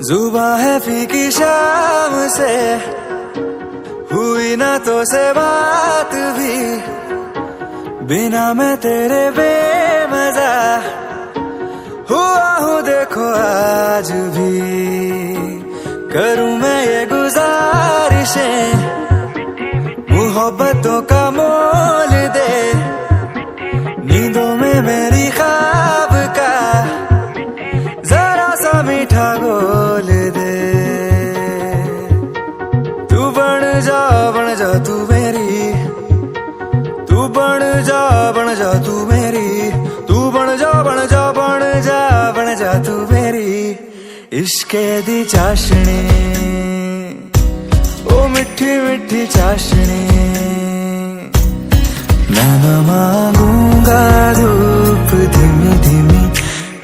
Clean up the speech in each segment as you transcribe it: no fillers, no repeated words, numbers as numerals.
जुबां है फीकी शाम से, हुई ना तो से बात भी, बिना मैं तेरे बेमजा हुआ हूँ देखो आज भी। करूँ मैं ये गुजारिशें, मोहब्बतों का मोल दे, नींदों में मेरी ख्वाब का जरा सा मीठा घोल दे। तू बन जा तू मेरी, तू बन जा तू मेरी, तू बन जा तू मेरी इश्के दी चाशनी, ओ मिठी मिठी चाशनी। मैं न मांगूंगा धूप धीमी धीमी,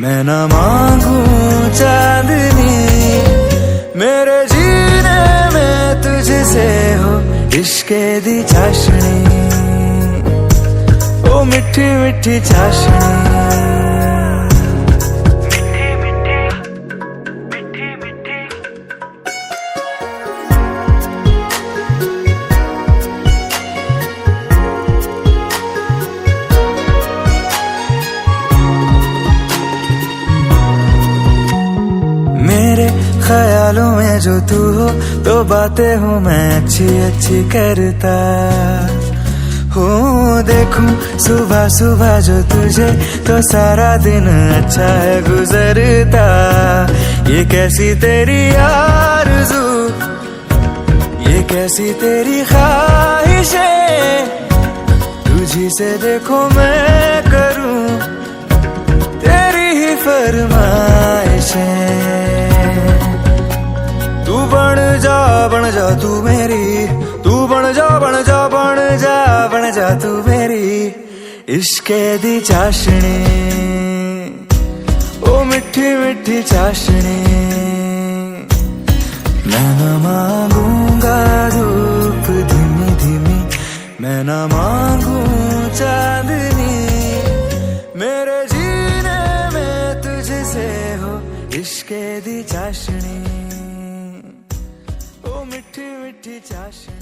मैं न मांगू चांदनी, मेरे जीने में तुझसे हो इश्के दी चाशनी, ओ मिठी मिठी चाशनी। मेरे ख्यालों में जो तू हो, तो बातें हूँ मैं अच्छी अच्छी करता हूँ। देखूं सुबह सुबह जो तुझे, तो सारा दिन अच्छा है गुजरता। ये कैसी तेरी आरज़ू, ये कैसी तेरी ख्वाहिशें, तुझी से देखो मैं करूँ तेरी ही फरमाइशें। तू बन जा तू मेरी, तू बन जा तू मेरी इश्के दी चाशनी, ओ मिठी मिठी चाशनी। मैं न मांगूंगा धूप धीमी धीमी, मैं न मांगू चांदनी, मेरे जीने में तुझसे हो इश्के दी चाशनी, ओ मिठी मिठी चाशनी।